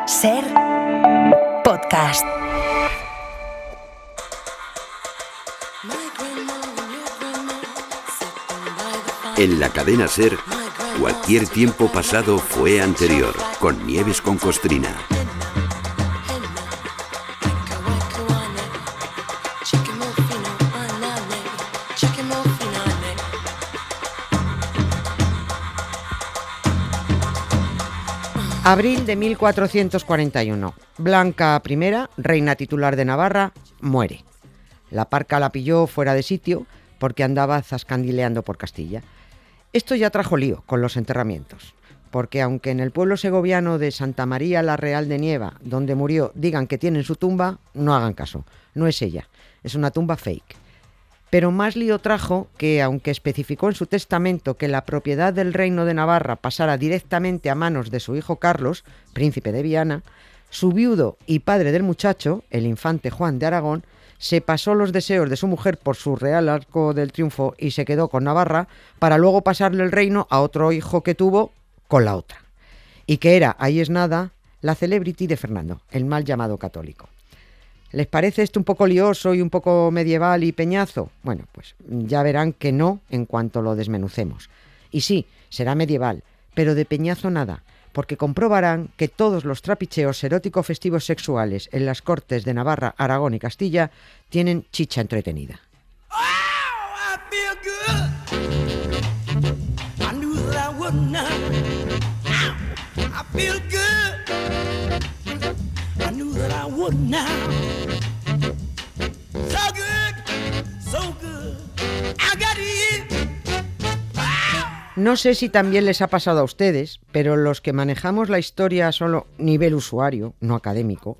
Ser podcast. En la cadena Ser, cualquier tiempo pasado fue anterior, con Nieves con Costrina. Abril de 1441. Blanca I, reina titular de Navarra, muere. La parca la pilló fuera de sitio porque andaba zascandileando por Castilla. Esto ya trajo lío con los enterramientos, porque aunque en el pueblo segoviano de Santa María la Real de Nieva, donde murió, digan que tienen su tumba, no hagan caso, no es ella, es una tumba fake. Pero más lío trajo que, aunque especificó en su testamento que la propiedad del reino de Navarra pasara directamente a manos de su hijo Carlos, príncipe de Viana, su viudo y padre del muchacho, el infante Juan de Aragón, se pasó los deseos de su mujer por su real arco del triunfo y se quedó con Navarra para luego pasarle el reino a otro hijo que tuvo con la otra. Y que era, ahí es nada, la celebrity de Fernando, el mal llamado católico. ¿Les parece esto un poco lioso y un poco medieval y peñazo? Bueno, pues ya verán que no en cuanto lo desmenucemos. Y sí, será medieval, pero de peñazo nada, porque comprobarán que todos los trapicheos erótico-festivos sexuales en las cortes de Navarra, Aragón y Castilla tienen chicha entretenida. No sé si también les ha pasado a ustedes, pero los que manejamos la historia solo nivel usuario, no académico,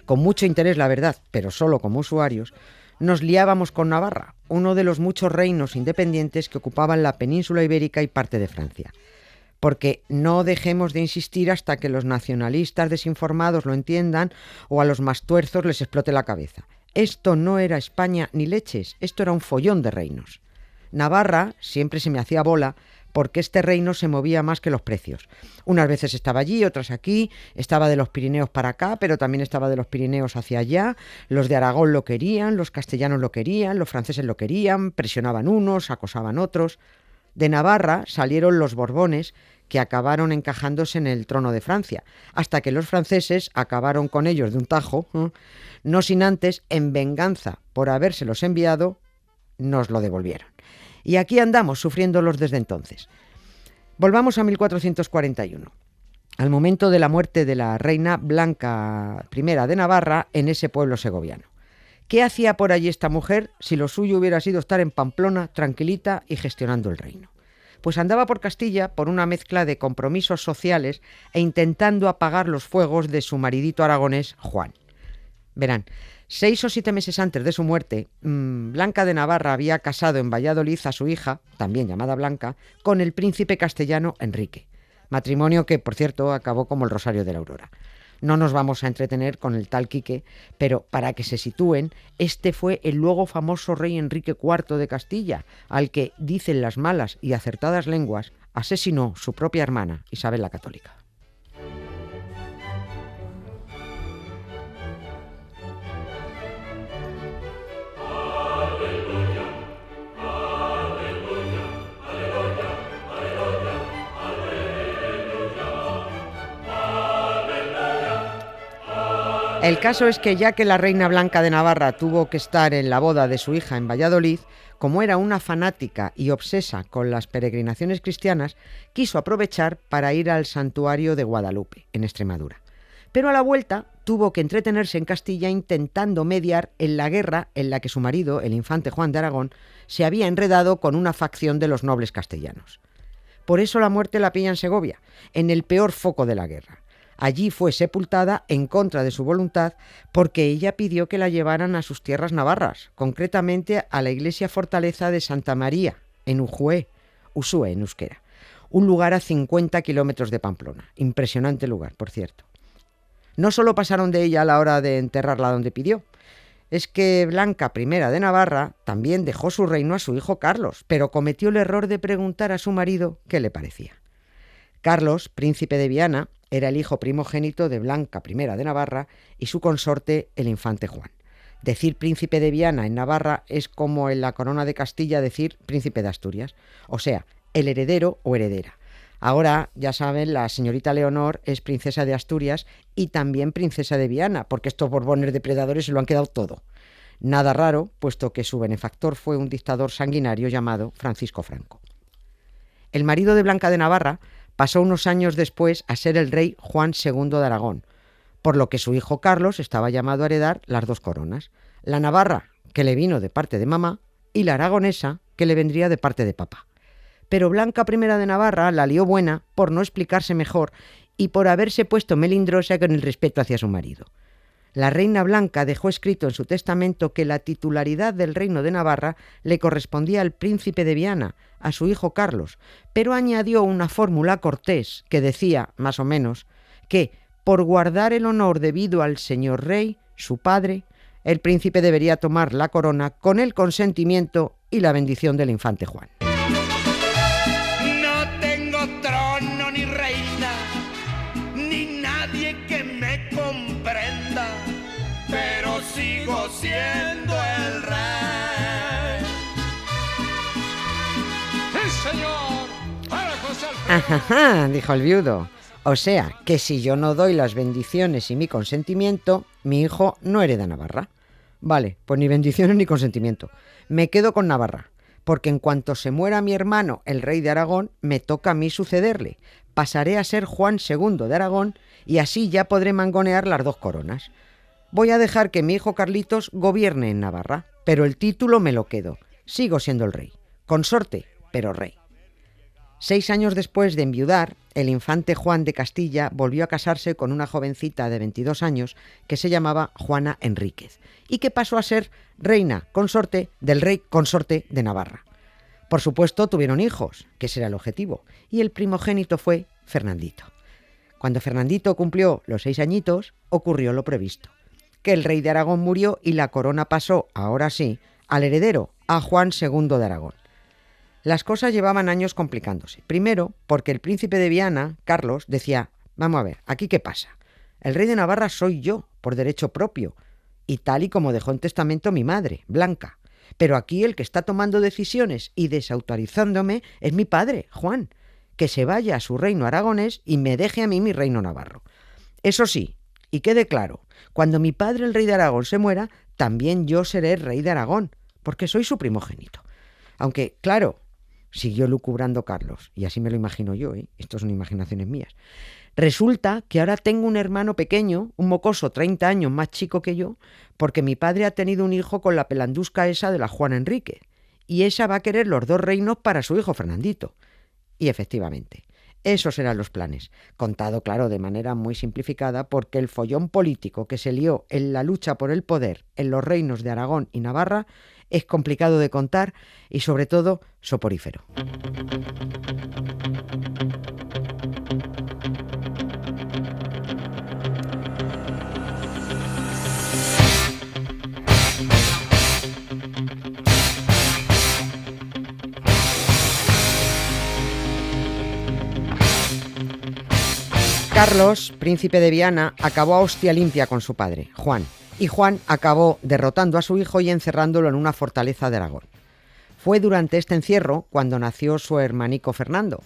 con mucho interés la verdad, pero solo como usuarios, nos liábamos con Navarra, uno de los muchos reinos independientes que ocupaban la península ibérica y parte de Francia. Porque no dejemos de insistir hasta que los nacionalistas desinformados lo entiendan o a los más tuerzos les explote la cabeza. Esto no era España ni leches, esto era un follón de reinos. Navarra siempre se me hacía bola porque este reino se movía más que los precios. Unas veces estaba allí, otras aquí, estaba de los Pirineos para acá, pero también estaba de los Pirineos hacia allá. Los de Aragón lo querían, los castellanos lo querían, los franceses lo querían, presionaban unos, acosaban otros. De Navarra salieron los Borbones, que acabaron encajándose en el trono de Francia, hasta que los franceses acabaron con ellos de un tajo, no sin antes, en venganza por habérselos enviado, nos lo devolvieron. Y aquí andamos sufriéndolos desde entonces. Volvamos a 1441, al momento de la muerte de la reina Blanca I de Navarra en ese pueblo segoviano. ¿Qué hacía por allí esta mujer si lo suyo hubiera sido estar en Pamplona, tranquilita y gestionando el reino? Pues andaba por Castilla por una mezcla de compromisos sociales e intentando apagar los fuegos de su maridito aragonés, Juan. Verán, 6 o 7 meses antes de su muerte, Blanca de Navarra había casado en Valladolid a su hija, también llamada Blanca, con el príncipe castellano Enrique. Matrimonio que, por cierto, acabó como el Rosario de la Aurora. No nos vamos a entretener con el tal Quique, pero para que se sitúen, este fue el luego famoso rey Enrique IV de Castilla, al que, dicen las malas y acertadas lenguas, asesinó su propia hermana, Isabel la Católica. El caso es que ya que la reina Blanca de Navarra tuvo que estar en la boda de su hija en Valladolid, como era una fanática y obsesa con las peregrinaciones cristianas, quiso aprovechar para ir al santuario de Guadalupe, en Extremadura. Pero a la vuelta tuvo que entretenerse en Castilla intentando mediar en la guerra en la que su marido, el infante Juan de Aragón, se había enredado con una facción de los nobles castellanos. Por eso la muerte la pilla en Segovia, en el peor foco de la guerra. Allí fue sepultada en contra de su voluntad porque ella pidió que la llevaran a sus tierras navarras, concretamente a la iglesia fortaleza de Santa María, en Ujué, Usue en euskera, un lugar a 50 kilómetros de Pamplona. Impresionante lugar, por cierto. No solo pasaron de ella a la hora de enterrarla donde pidió, es que Blanca I de Navarra también dejó su reino a su hijo Carlos, pero cometió el error de preguntar a su marido qué le parecía. Carlos, príncipe de Viana, Era el hijo primogénito de Blanca I de Navarra y su consorte, el infante Juan. Decir príncipe de Viana en Navarra es como en la corona de Castilla decir príncipe de Asturias, o sea, el heredero o heredera. Ahora, ya saben, la señorita Leonor es princesa de Asturias y también princesa de Viana, porque estos borbones depredadores se lo han quedado todo. Nada raro, puesto que su benefactor fue un dictador sanguinario llamado Francisco Franco. El marido de Blanca de Navarra pasó unos años después a ser el rey Juan II de Aragón, por lo que su hijo Carlos estaba llamado a heredar las dos coronas, la Navarra, que le vino de parte de mamá, y la aragonesa, que le vendría de parte de papá. Pero Blanca I de Navarra la lió buena por no explicarse mejor y por haberse puesto melindrosa con el respeto hacia su marido. La reina Blanca dejó escrito en su testamento que la titularidad del reino de Navarra le correspondía al príncipe de Viana, a su hijo Carlos, pero añadió una fórmula cortés que decía, más o menos, que, por guardar el honor debido al señor rey, su padre, el príncipe debería tomar la corona con el consentimiento y la bendición del infante Juan. No tengo trono ni reina, ni nadie que me comprenda, pero sigo siendo el rey. ¡Sí, señor! ¡Para José Alfredo! Ajá, dijo el viudo. O sea, que si yo no doy las bendiciones y mi consentimiento, mi hijo no hereda Navarra. Vale, pues ni bendiciones ni consentimiento. Me quedo con Navarra, porque en cuanto se muera mi hermano, el rey de Aragón, me toca a mí sucederle. Pasaré a ser Juan II de Aragón y así ya podré mangonear las dos coronas. Voy a dejar que mi hijo Carlitos gobierne en Navarra, pero el título me lo quedo. Sigo siendo el rey. Consorte, pero rey. 6 años después de enviudar, el infante Juan de Castilla volvió a casarse con una jovencita de 22 años que se llamaba Juana Enríquez y que pasó a ser reina consorte del rey consorte de Navarra. Por supuesto, tuvieron hijos, que ese era el objetivo, y el primogénito fue Fernandito. Cuando Fernandito cumplió los 6 añitos, ocurrió lo previsto, que el rey de Aragón murió y la corona pasó, ahora sí, al heredero, a Juan II de Aragón. Las cosas llevaban años complicándose. Primero, porque el príncipe de Viana, Carlos, decía, vamos a ver, ¿aquí qué pasa? El rey de Navarra soy yo, por derecho propio, y tal y como dejó en testamento mi madre, Blanca. Pero aquí el que está tomando decisiones y desautorizándome es mi padre, Juan, que se vaya a su reino aragonés y me deje a mí mi reino navarro. Eso sí, y quede claro, cuando mi padre, el rey de Aragón, se muera, también yo seré rey de Aragón, porque soy su primogénito. Aunque, claro, siguió lucubrando Carlos, y así me lo imagino yo, esto son imaginaciones mías. Resulta que ahora tengo un hermano pequeño, un mocoso 30 años más chico que yo, porque mi padre ha tenido un hijo con la pelandusca esa de la Juana Enríquez, y esa va a querer los dos reinos para su hijo Fernandito. Y efectivamente, esos eran los planes, contado, claro, de manera muy simplificada, porque el follón político que se lió en la lucha por el poder en los reinos de Aragón y Navarra es complicado de contar y, sobre todo, soporífero. Carlos, príncipe de Viana, acabó a hostia limpia con su padre, Juan, y Juan acabó derrotando a su hijo y encerrándolo en una fortaleza de Aragón. Fue durante este encierro cuando nació su hermanico Fernando,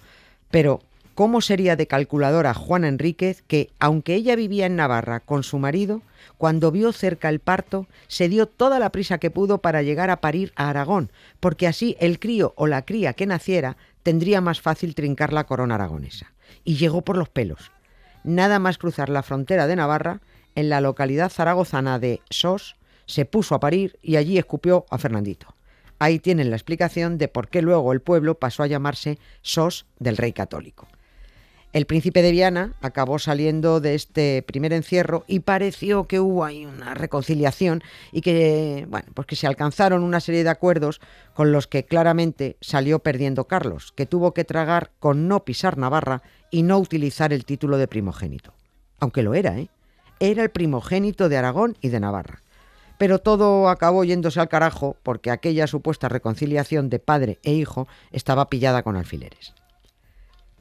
pero ¿cómo sería de calculadora Juana Enríquez que, aunque ella vivía en Navarra con su marido, cuando vio cerca el parto, se dio toda la prisa que pudo para llegar a parir a Aragón, porque así el crío o la cría que naciera tendría más fácil trincar la corona aragonesa? Y llegó por los pelos. Nada más cruzar la frontera de Navarra, en la localidad zaragozana de Sos, se puso a parir y allí escupió a Fernandito. Ahí tienen la explicación de por qué luego el pueblo pasó a llamarse Sos del Rey Católico. El príncipe de Viana acabó saliendo de este primer encierro y pareció que hubo ahí una reconciliación y que, pues que se alcanzaron una serie de acuerdos con los que claramente salió perdiendo Carlos, que tuvo que tragar con no pisar Navarra y no utilizar el título de primogénito. Aunque lo era, Era el primogénito de Aragón y de Navarra. Pero todo acabó yéndose al carajo porque aquella supuesta reconciliación de padre e hijo estaba pillada con alfileres.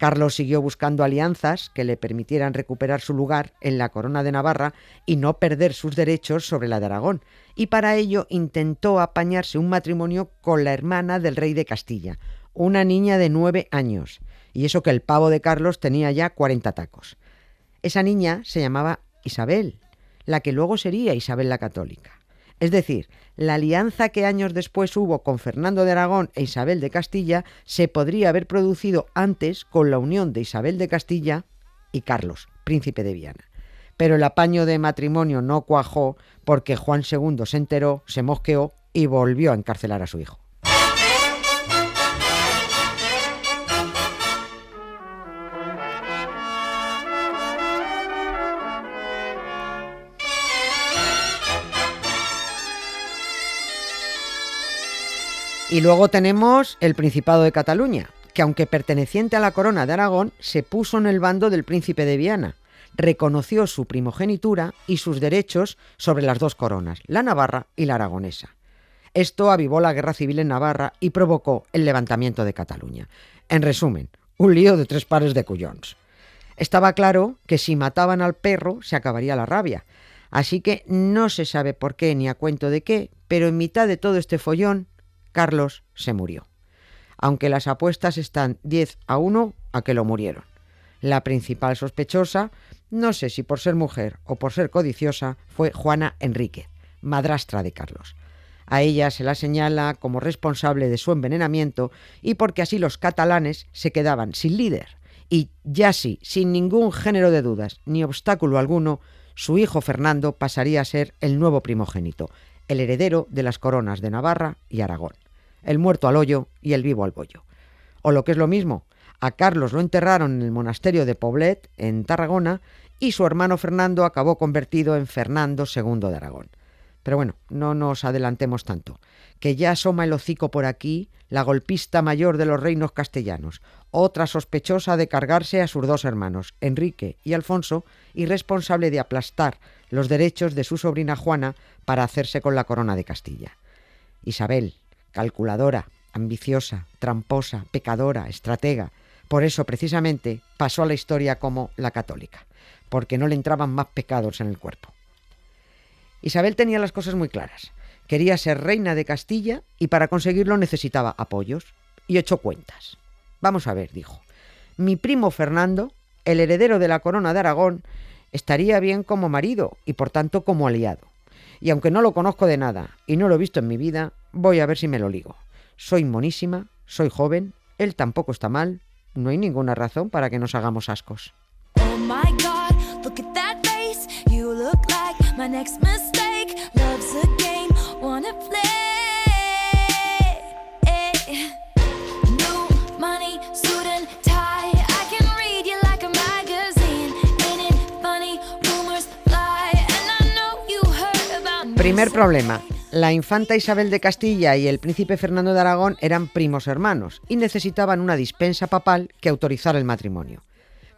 Carlos siguió buscando alianzas que le permitieran recuperar su lugar en la corona de Navarra y no perder sus derechos sobre la de Aragón, y para ello intentó apañarse un matrimonio con la hermana del rey de Castilla, una niña de 9 años, y eso que el pavo de Carlos tenía ya 40 tacos. Esa niña se llamaba Isabel, la que luego sería Isabel la Católica. Es decir, la alianza que años después hubo con Fernando de Aragón e Isabel de Castilla se podría haber producido antes con la unión de Isabel de Castilla y Carlos, príncipe de Viana. Pero el apaño de matrimonio no cuajó porque Juan II se enteró, se mosqueó y volvió a encarcelar a su hijo. Y luego tenemos el Principado de Cataluña, que aunque perteneciente a la corona de Aragón, se puso en el bando del príncipe de Viana, reconoció su primogenitura y sus derechos sobre las dos coronas, la navarra y la aragonesa. Esto avivó la guerra civil en Navarra y provocó el levantamiento de Cataluña. En resumen, un lío de 3 pares de cuyons. Estaba claro que si mataban al perro se acabaría la rabia, así que no se sabe por qué ni a cuento de qué, pero en mitad de todo este follón, Carlos se murió. Aunque las apuestas están 10-1 a que lo murieron. La principal sospechosa, no sé si por ser mujer o por ser codiciosa, fue Juana Enríquez, madrastra de Carlos. A ella se la señala como responsable de su envenenamiento y porque así los catalanes se quedaban sin líder. Y ya sí, sin ningún género de dudas ni obstáculo alguno, su hijo Fernando pasaría a ser el nuevo primogénito, el heredero de las coronas de Navarra y Aragón. El muerto al hoyo y el vivo al bollo. O lo que es lo mismo, a Carlos lo enterraron en el monasterio de Poblet, en Tarragona, y su hermano Fernando acabó convertido en Fernando II de Aragón. Pero bueno, no nos adelantemos tanto, que ya asoma el hocico por aquí la golpista mayor de los reinos castellanos, otra sospechosa de cargarse a sus 2 hermanos, Enrique y Alfonso, y responsable de aplastar los derechos de su sobrina Juana para hacerse con la corona de Castilla. Isabel, calculadora, ambiciosa, tramposa, pecadora, estratega, por eso precisamente pasó a la historia como la católica, porque no le entraban más pecados en el cuerpo. Isabel tenía las cosas muy claras. Quería ser reina de Castilla y para conseguirlo necesitaba apoyos, y echó cuentas. Vamos a ver, dijo, mi primo Fernando, el heredero de la corona de Aragón, estaría bien como marido y por tanto como aliado. Y aunque no lo conozco de nada y no lo he visto en mi vida, voy a ver si me lo ligo. Soy monísima, soy joven, él tampoco está mal, no hay ninguna razón para que nos hagamos ascos. Oh my God, look at that face. You look like my next mistake. Love's a game, wanna play. New money, suit and tie. I can read you like a magazine. Ain't it funny? Rumors fly, and I know you heard about me. Primer problema. La infanta Isabel de Castilla y el príncipe Fernando de Aragón eran primos hermanos y necesitaban una dispensa papal que autorizara el matrimonio.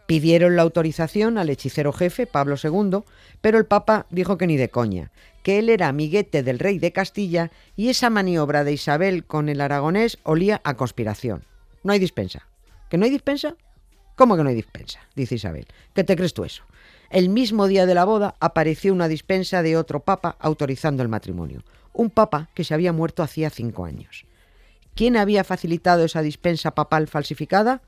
Pidieron la autorización al hechicero jefe, Pablo II, pero el Papa dijo que ni de coña, que él era amiguete del rey de Castilla y esa maniobra de Isabel con el aragonés olía a conspiración. No hay dispensa. ¿Que no hay dispensa? ¿Cómo que no hay dispensa?, dice Isabel. ¿Qué te crees tú eso? El mismo día de la boda apareció una dispensa de otro papa autorizando el matrimonio. Un papa que se había muerto hacía 5 años. ¿Quién había facilitado esa dispensa papal falsificada?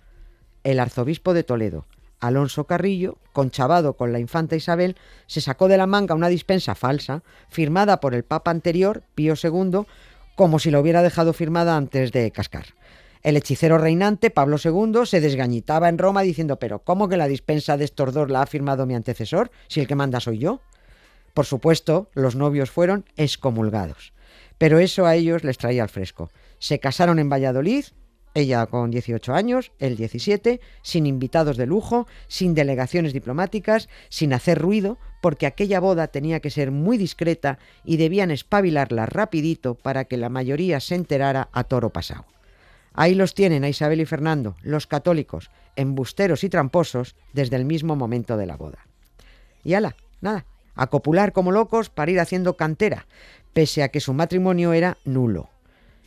El arzobispo de Toledo, Alonso Carrillo, conchavado con la infanta Isabel, se sacó de la manga una dispensa falsa, firmada por el papa anterior, Pío II, como si la hubiera dejado firmada antes de cascar. El hechicero reinante, Pablo II, se desgañitaba en Roma diciendo «¿Pero cómo que la dispensa de estos dos la ha firmado mi antecesor, si el que manda soy yo?». Por supuesto, los novios fueron excomulgados, pero eso a ellos les traía al fresco. Se casaron en Valladolid, ella con 18 años, él 17, sin invitados de lujo, sin delegaciones diplomáticas, sin hacer ruido, porque aquella boda tenía que ser muy discreta y debían espabilarla rapidito para que la mayoría se enterara a toro pasado. Ahí los tienen a Isabel y Fernando, los católicos, embusteros y tramposos, desde el mismo momento de la boda. Y ala, nada, a copular como locos para ir haciendo cantera, pese a que su matrimonio era nulo.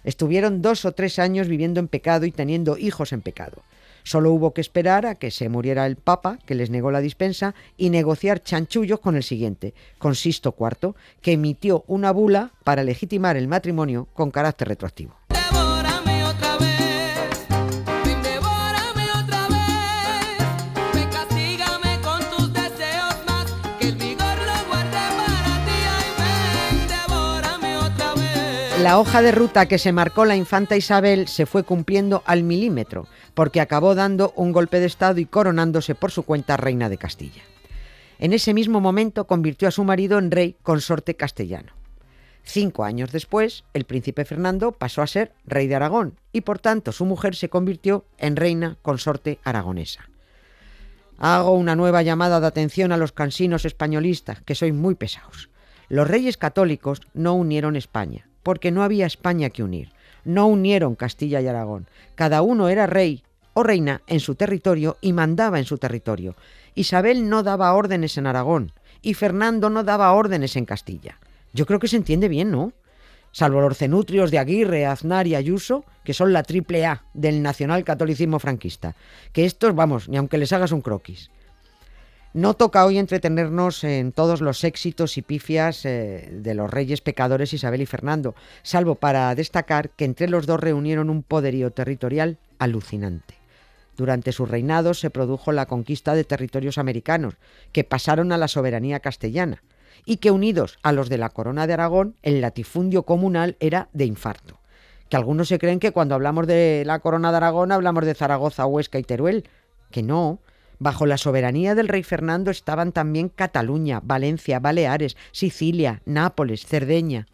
Estuvieron 2 o 3 años viviendo en pecado y teniendo hijos en pecado. Solo hubo que esperar a que se muriera el Papa, que les negó la dispensa, y negociar chanchullos con el siguiente, con Sixto IV, que emitió una bula para legitimar el matrimonio con carácter retroactivo. Devórame otra vez, ven, devórame otra vez, ven, castígame con tus deseos más, que el vigor lo guarde para ti, ay, ven, devórame otra vez. La hoja de ruta que se marcó la infanta Isabel se fue cumpliendo al milímetro, porque acabó dando un golpe de estado y coronándose por su cuenta reina de Castilla. En ese mismo momento convirtió a su marido en rey consorte castellano. 5 años después, el príncipe Fernando pasó a ser rey de Aragón y por tanto su mujer se convirtió en reina consorte aragonesa. Hago una nueva llamada de atención a los cansinos españolistas, que sois muy pesados. Los reyes católicos no unieron España, porque no había España que unir. No unieron Castilla y Aragón. Cada uno era rey o reina en su territorio y mandaba en su territorio. Isabel no daba órdenes en Aragón y Fernando no daba órdenes en Castilla. Yo creo que se entiende bien, ¿no? Salvo los cenutrios de Aguirre, Aznar y Ayuso, que son la triple A del nacionalcatolicismo franquista. Que estos, vamos, ni aunque les hagas un croquis. No toca hoy entretenernos en todos los éxitos y pifias de los reyes pecadores Isabel y Fernando, salvo para destacar que entre los dos reunieron un poderío territorial alucinante. Durante su reinado se produjo la conquista de territorios americanos, que pasaron a la soberanía castellana, y que unidos a los de la Corona de Aragón, el latifundio comunal era de infarto. Que algunos se creen que cuando hablamos de la Corona de Aragón hablamos de Zaragoza, Huesca y Teruel, que no. Bajo la soberanía del rey Fernando estaban también Cataluña, Valencia, Baleares, Sicilia, Nápoles, Cerdeña.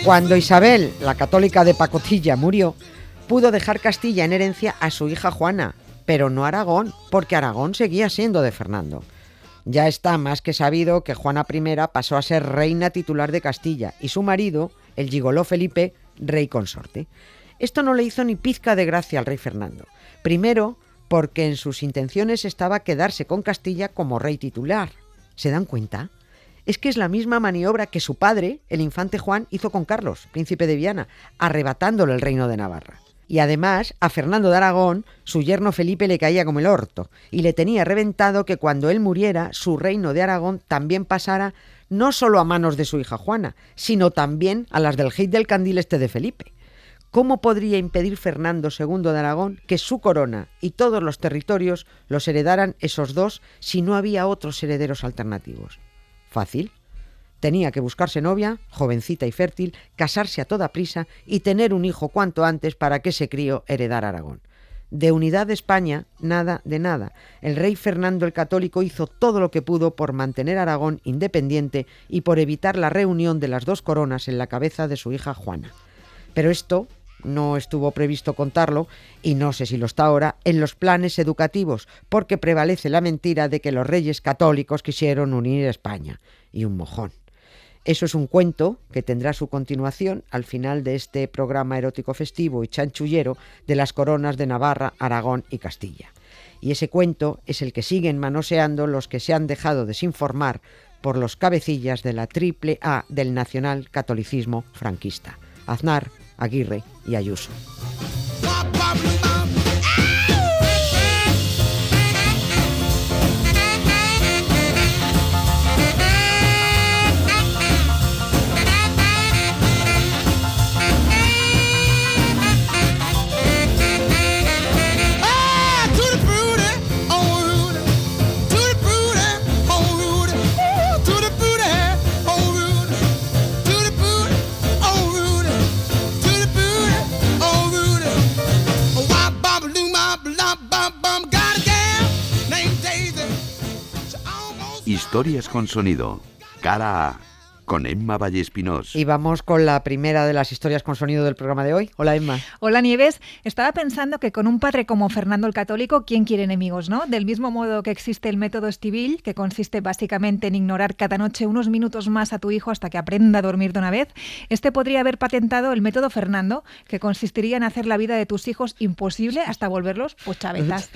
Cuando Isabel, la católica de pacotilla, murió, pudo dejar Castilla en herencia a su hija Juana, pero no Aragón, porque Aragón seguía siendo de Fernando. Ya está más que sabido que Juana I pasó a ser reina titular de Castilla y su marido, el gigoló Felipe, rey consorte. Esto no le hizo ni pizca de gracia al rey Fernando. Primero, porque en sus intenciones estaba quedarse con Castilla como rey titular. ¿Se dan cuenta? Es que es la misma maniobra que su padre, el infante Juan, hizo con Carlos, príncipe de Viana, arrebatándole el reino de Navarra. Y además, a Fernando de Aragón, su yerno Felipe le caía como el orto, y le tenía reventado que cuando él muriera, su reino de Aragón también pasara no solo a manos de su hija Juana, sino también a las del Geit del Candil este de Felipe. ¿Cómo podría impedir Fernando II de Aragón que su corona y todos los territorios los heredaran esos dos si no había otros herederos alternativos? Fácil. Tenía que buscarse novia, jovencita y fértil, casarse a toda prisa y tener un hijo cuanto antes para que ese crío heredara Aragón. De unidad de España, nada de nada. El rey Fernando el Católico hizo todo lo que pudo por mantener Aragón independiente y por evitar la reunión de las dos coronas en la cabeza de su hija Juana. Pero esto no estuvo previsto contarlo, y no sé si lo está ahora, en los planes educativos, porque prevalece la mentira de que los reyes católicos quisieron unir España. Y un mojón. Eso es un cuento que tendrá su continuación al final de este programa erótico festivo y chanchullero de las coronas de Navarra, Aragón y Castilla. Y ese cuento es el que siguen manoseando los que se han dejado desinformar por los cabecillas de la triple A del nacionalcatolicismo franquista: Aznar, Aguirre y Ayuso. Historias con sonido. Cara A. con Emma Vallespinós. Y vamos con la primera de las historias con sonido del programa de hoy. Hola, Emma. Hola, Nieves. Estaba pensando que con un padre como Fernando el Católico, ¿quién quiere enemigos, no? Del mismo modo que existe el método Estivil, que consiste básicamente en ignorar cada noche unos minutos más a tu hijo hasta que aprenda a dormir de una vez, este podría haber patentado el método Fernando, que consistiría en hacer la vida de tus hijos imposible hasta volverlos pues chavetas.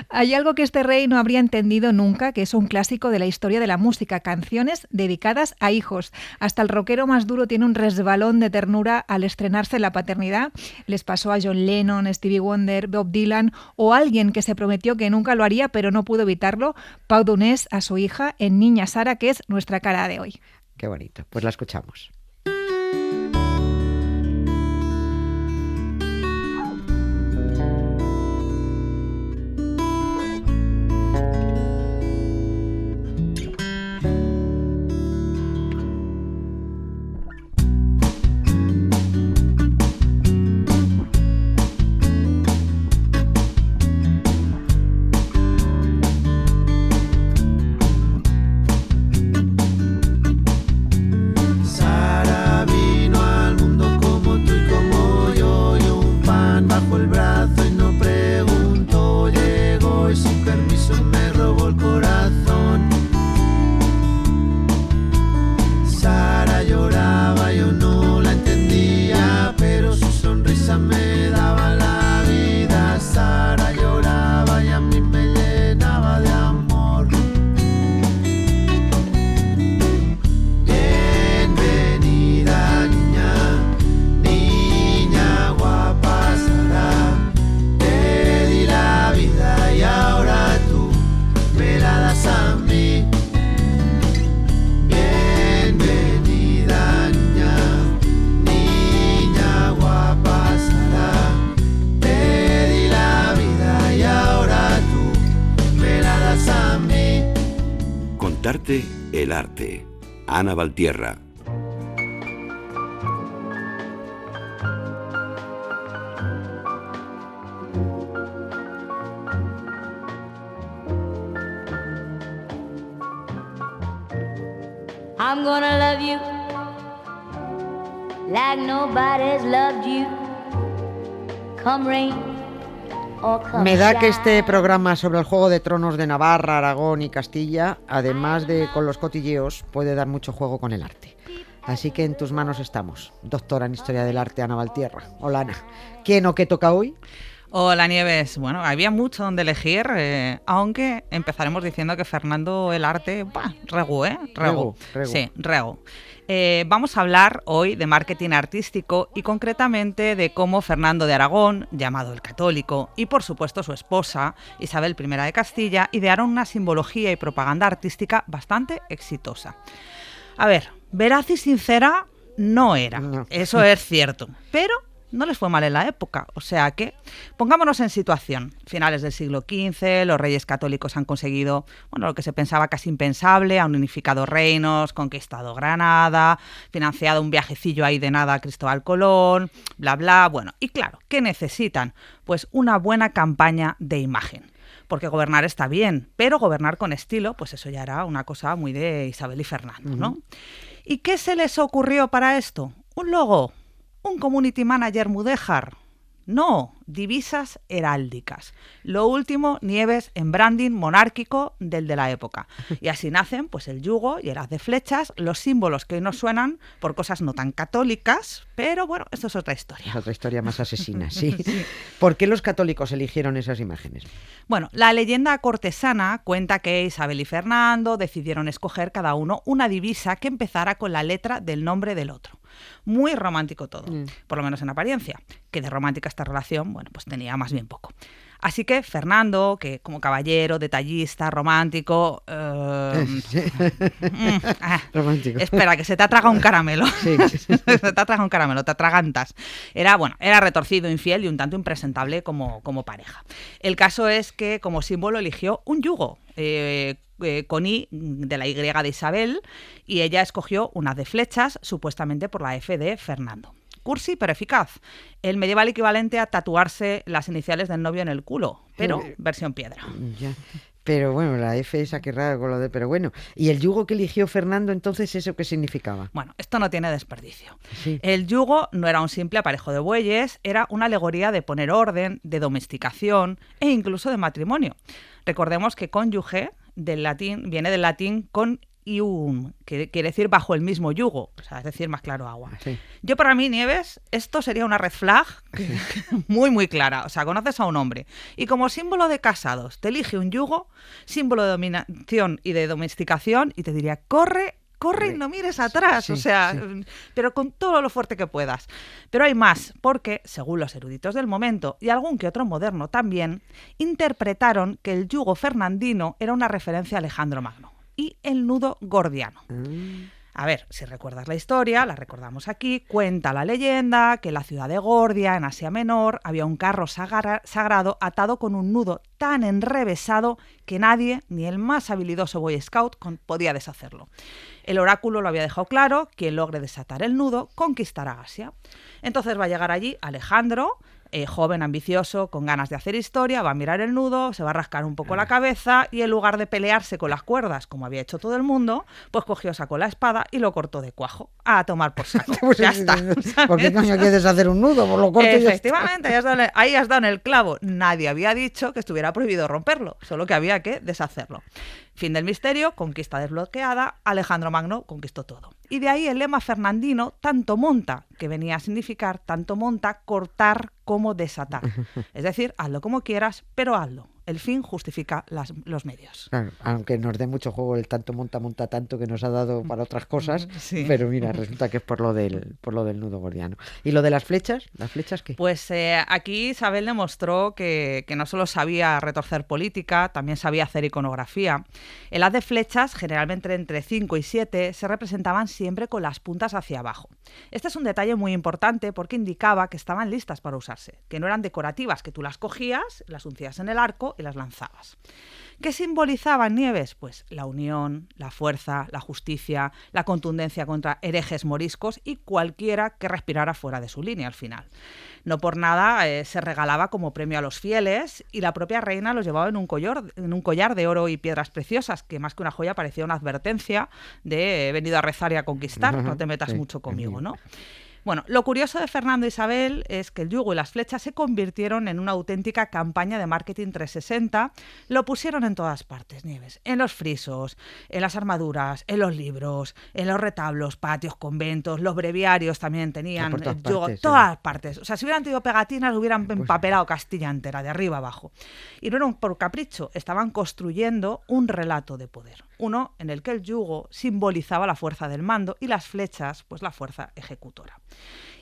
Hay algo que este rey no habría entendido nunca, que es un clásico de la historia de la música, canciones dedicadas a hijos. Hasta el rockero más duro tiene un resbalón de ternura al estrenarse la paternidad. Les pasó a John Lennon, Stevie Wonder, Bob Dylan o alguien que se prometió que nunca lo haría pero no pudo evitarlo, Pau Donés a su hija en Niña Sara, que es nuestra cara de hoy. Qué bonito. Pues la escuchamos. Contarte el arte. Ana Valtierra. I'm gonna love you like nobody's loved you. Come rain or come Me da que este shine. programa sobre el Juego de Tronos de Navarra, Aragón y Castilla, además de con los cotilleos, puede dar mucho juego con el arte. Así que en tus manos estamos, doctora en Historia del Arte, Ana Valtierra. Hola, Ana. ¿Quién o qué toca hoy? Hola, Nieves. Bueno, había mucho donde elegir, aunque empezaremos diciendo que Fernando el Arte, regu, ¿eh? Regu. Sí, regu. Vamos a hablar hoy de marketing artístico y concretamente de cómo Fernando de Aragón, llamado el Católico, y por supuesto su esposa, Isabel I de Castilla, idearon una simbología y propaganda artística bastante exitosa. A ver, veraz y sincera no era, No. Eso es cierto, pero no les fue mal en la época, o sea que pongámonos en situación. Finales del siglo XV, los reyes católicos han conseguido, lo que se pensaba casi impensable, han unificado reinos, conquistado Granada, financiado un viajecillo ahí de nada a Cristóbal Colón, bla bla, y claro, ¿qué necesitan? Pues una buena campaña de imagen. Porque gobernar está bien, pero gobernar con estilo, pues eso ya era una cosa muy de Isabel y Fernando, ¿no? ¿Y qué se les ocurrió para esto? ¿Un logo? ¿Un community manager mudéjar? No, divisas heráldicas. Lo último, Nieves, en branding monárquico del de la época. Y así nacen pues el yugo y el haz de flechas, los símbolos que hoy nos suenan por cosas no tan católicas, pero esto es otra historia. Es otra historia más asesina, sí. ¿Por qué los católicos eligieron esas imágenes? La leyenda cortesana cuenta que Isabel y Fernando decidieron escoger cada uno una divisa que empezara con la letra del nombre del otro. Muy romántico todo, por lo menos en apariencia, que de romántica esta relación, pues tenía más bien poco. Así que Fernando, que como caballero, detallista, romántico... Romántico. Espera, que se te ha tragado un caramelo. Sí. Se te ha tragado un caramelo, te atragantas. Era retorcido, infiel y un tanto impresentable como pareja. El caso es que como símbolo eligió un yugo, con I de la Y de Isabel, y ella escogió una de flechas, supuestamente por la F de Fernando. Cursi, pero eficaz. El medieval equivalente a tatuarse las iniciales del novio en el culo, pero versión piedra. Ya. Pero bueno, la F esa que rara con lo de... Pero bueno, ¿y el yugo que eligió Fernando entonces eso qué significaba? Bueno, esto no tiene desperdicio. Sí. El yugo no era un simple aparejo de bueyes, era una alegoría de poner orden, de domesticación e incluso de matrimonio. Recordemos que cónyuge viene del latín con ium, que quiere decir bajo el mismo yugo, o sea, es decir, más claro agua. Sí. Yo para mí, Nieves, esto sería una red flag muy, muy clara. O sea, conoces a un hombre y como símbolo de casados te elige un yugo, símbolo de dominación y de domesticación, y te diría, corre y no mires atrás, Sí, o sea, sí. pero con todo lo fuerte que puedas. Pero hay más, porque, según los eruditos del momento, y algún que otro moderno también, interpretaron que el yugo fernandino era una referencia a Alejandro Magno y el nudo gordiano. A ver, si recuerdas la historia, la recordamos aquí, cuenta la leyenda que en la ciudad de Gordia, en Asia Menor, había un carro sagrado atado con un nudo tan enrevesado que nadie, ni el más habilidoso Boy Scout, podía deshacerlo. El oráculo lo había dejado claro, quien logre desatar el nudo conquistará Asia. Entonces va a llegar allí Alejandro, joven, ambicioso, con ganas de hacer historia, va a mirar el nudo, se va a rascar un poco la cabeza y en lugar de pelearse con las cuerdas, como había hecho todo el mundo, pues sacó la espada y lo cortó de cuajo. A tomar por saco. Pues Ya sí, está. sí, sí. ¿Por qué coño quieres hacer un nudo? Por lo corto y ya está. Efectivamente, ahí has dado en el clavo. Nadie había dicho que estuviera prohibido romperlo, solo que había que deshacerlo. Fin del misterio, conquista desbloqueada, Alejandro Magno conquistó todo. Y de ahí el lema fernandino, tanto monta, que venía a significar tanto monta, cortar como desatar. Es decir, hazlo como quieras, pero hazlo. El fin justifica los medios. Claro, aunque nos dé mucho juego el tanto monta tanto que nos ha dado para otras cosas, Sí. pero mira, resulta que es por lo del nudo gordiano. ¿Y lo de las flechas? ¿Las flechas qué? Pues aquí Isabel demostró que no solo sabía retorcer política, también sabía hacer iconografía. El haz de flechas, generalmente entre 5 y 7, se representaban siempre con las puntas hacia abajo. Este es un detalle muy importante porque indicaba que estaban listas para usarse, que no eran decorativas, que tú las cogías, las uncías en el arco y las lanzabas. ¿Qué simbolizaban, Nieves? Pues la unión, la fuerza, la justicia, la contundencia contra herejes moriscos y cualquiera que respirara fuera de su línea al final. No por nada se regalaba como premio a los fieles y la propia reina los llevaba en un collar de oro y piedras preciosas, que más que una joya parecía una advertencia de he venido a rezar y a conquistar, no te metas mucho conmigo, ¿no? Bueno, lo curioso de Fernando e Isabel es que el yugo y las flechas se convirtieron en una auténtica campaña de marketing 360. Lo pusieron en todas partes, Nieves. En los frisos, en las armaduras, en los libros, en los retablos, patios, conventos, los breviarios también tenían por todas el yugo, partes, todas sí. partes. O sea, si hubieran tenido pegatinas, hubieran empapelado Castilla entera, de arriba abajo. Y no era por capricho, estaban construyendo un relato de poder. Uno en el que el yugo simbolizaba la fuerza del mando y las flechas, pues la fuerza ejecutora.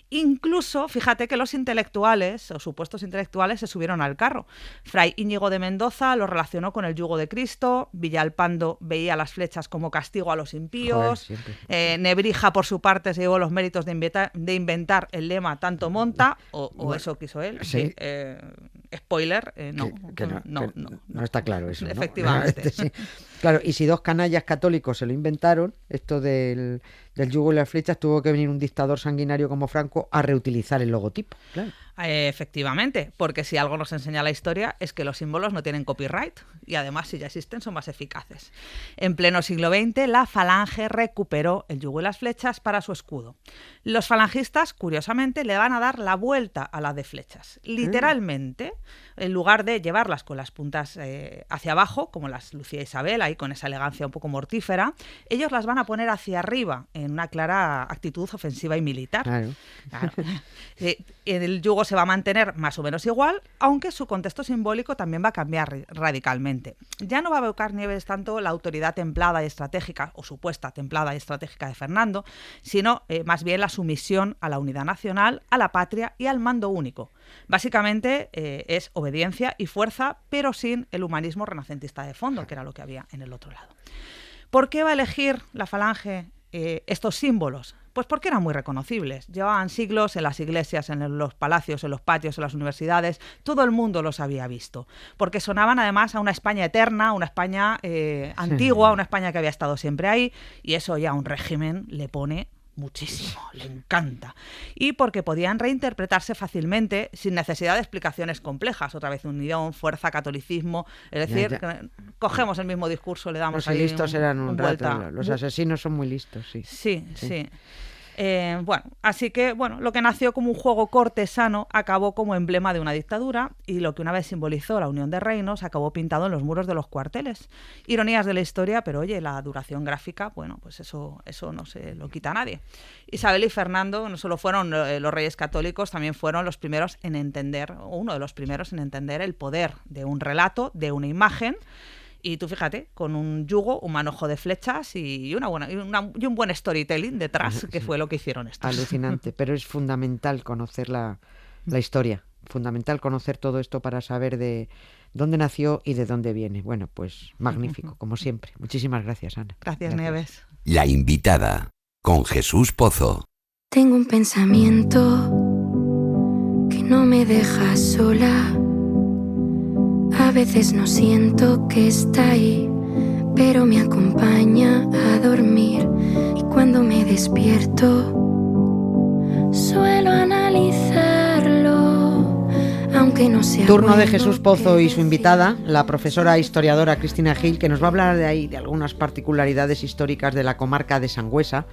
Incluso, fíjate que los intelectuales, o supuestos intelectuales, se subieron al carro. Fray Íñigo de Mendoza lo relacionó con el yugo de Cristo, Villalpando veía las flechas como castigo a los impíos, Joder, Nebrija, por su parte, se llevó los méritos de inventar el lema tanto monta, o eso quiso él. Sí. Spoiler, no. Que no está claro eso, ¿no? Efectivamente. Sí. Claro, y si dos canallas católicos se lo inventaron, esto del yugo y las flechas, tuvo que venir un dictador sanguinario como Franco a reutilizar el logotipo. Claro. Efectivamente, porque si algo nos enseña la historia es que los símbolos no tienen copyright y además si ya existen son más eficaces. En pleno siglo XX la falange recuperó el yugo y las flechas para su escudo. Los falangistas, curiosamente, le van a dar la vuelta a la de flechas. Literalmente, en lugar de llevarlas con las puntas hacia abajo, como las lucía Isabel, ahí con esa elegancia un poco mortífera, ellos las van a poner hacia arriba, en una clara actitud ofensiva y militar. Claro. El yugo se va a mantener más o menos igual, aunque su contexto simbólico también va a cambiar radicalmente. Ya no va a evocar, Nieves, tanto la autoridad templada y estratégica, o supuesta templada y estratégica de Fernando, sino más bien la sumisión a la unidad nacional, a la patria y al mando único. Básicamente es obediencia y fuerza, pero sin el humanismo renacentista de fondo, que era lo que había en el otro lado. ¿Por qué va a elegir la falange estos símbolos? Pues porque eran muy reconocibles. Llevaban siglos en las iglesias, en los palacios, en los patios, en las universidades. Todo el mundo los había visto. Porque sonaban además a una España eterna, una España antigua, una España que había estado siempre ahí. Y eso ya a un régimen le pone muchísimo, le encanta. Y porque podían reinterpretarse fácilmente sin necesidad de explicaciones complejas. Otra vez unión, fuerza, catolicismo. Es decir, que cogemos el mismo discurso, le damos Los ahí listos eran un vuelta. rato, los asesinos son muy listos, sí. Sí. Así que lo que nació como un juego cortesano acabó como emblema de una dictadura, y lo que una vez simbolizó la unión de reinos acabó pintado en los muros de los cuarteles. Ironías de la historia, pero oye, la duración gráfica, pues eso no se lo quita a nadie. Isabel y Fernando no solo fueron los reyes católicos, también fueron los primeros en entender, o uno de los primeros en entender el poder de un relato, de una imagen. Y tú fíjate, con un yugo, un manojo de flechas y un buen storytelling detrás, que fue lo que hicieron estos. Alucinante, pero es fundamental conocer la historia, fundamental conocer todo esto para saber de dónde nació y de dónde viene. Bueno, pues magnífico, como siempre. Muchísimas gracias, Ana. Gracias, Nieves. La invitada, con Jesús Pozo. Tengo un pensamiento que no me deja sola. A veces no siento que está ahí, pero me acompaña a dormir. Y cuando me despierto, suelo analizarlo, aunque no sea. Turno de Jesús Pozo y su invitada, la profesora historiadora Cristina Gil, que nos va a hablar de algunas particularidades históricas de la comarca de Sangüesa,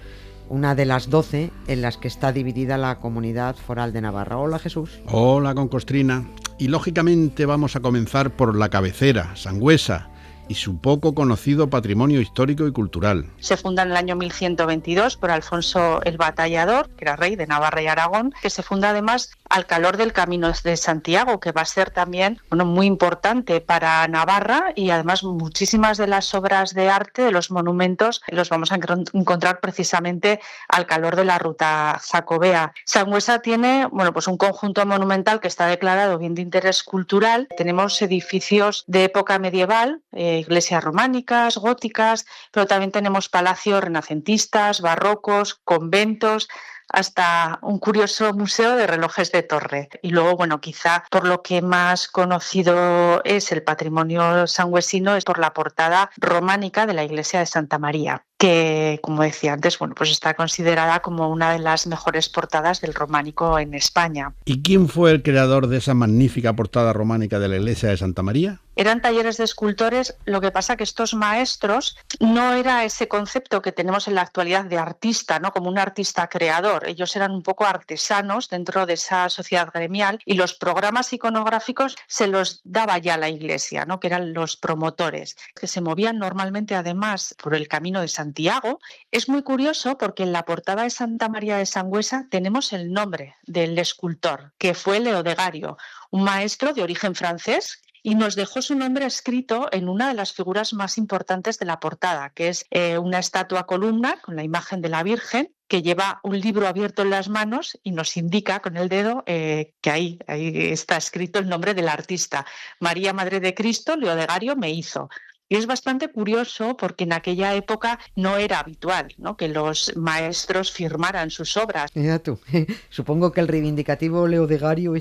una de las 12 en las que está dividida la Comunidad Foral de Navarra. Hola, Jesús. Hola, Concostrina. Y lógicamente vamos a comenzar por la cabecera, Sangüesa, y su poco conocido patrimonio histórico y cultural. Se funda en el año 1122 por Alfonso el Batallador, que era rey de Navarra y Aragón, que se funda además al calor del Camino de Santiago, que va a ser también muy importante para Navarra, y además muchísimas de las obras de arte, de los monumentos, los vamos a encontrar precisamente al calor de la ruta jacobea. Sangüesa tiene pues un conjunto monumental que está declarado bien de interés cultural. Tenemos edificios de época medieval, iglesias románicas, góticas, pero también tenemos palacios renacentistas, barrocos, conventos, hasta un curioso museo de relojes de torre. Y luego, quizá por lo que más conocido es el patrimonio sangüesino es por la portada románica de la iglesia de Santa María, que, como decía antes, pues está considerada como una de las mejores portadas del románico en España. ¿Y quién fue el creador de esa magnífica portada románica de la iglesia de Santa María? Eran talleres de escultores, lo que pasa que estos maestros no era ese concepto que tenemos en la actualidad de artista, ¿no? Como un artista creador. Ellos eran un poco artesanos dentro de esa sociedad gremial, y los programas iconográficos se los daba ya la iglesia, ¿no? Que eran los promotores, que se movían normalmente además por el Camino de Santiago. Es muy curioso porque en la portada de Santa María de Sangüesa tenemos el nombre del escultor, que fue Leodegario, un maestro de origen francés, y nos dejó su nombre escrito en una de las figuras más importantes de la portada, que es una estatua columna con la imagen de la Virgen, que lleva un libro abierto en las manos y nos indica con el dedo que ahí está escrito el nombre del artista. María, Madre de Cristo, Leodegario me hizo. Y es bastante curioso porque en aquella época no era habitual, ¿no?, que los maestros firmaran sus obras. Mira tú, supongo que el reivindicativo Leodegario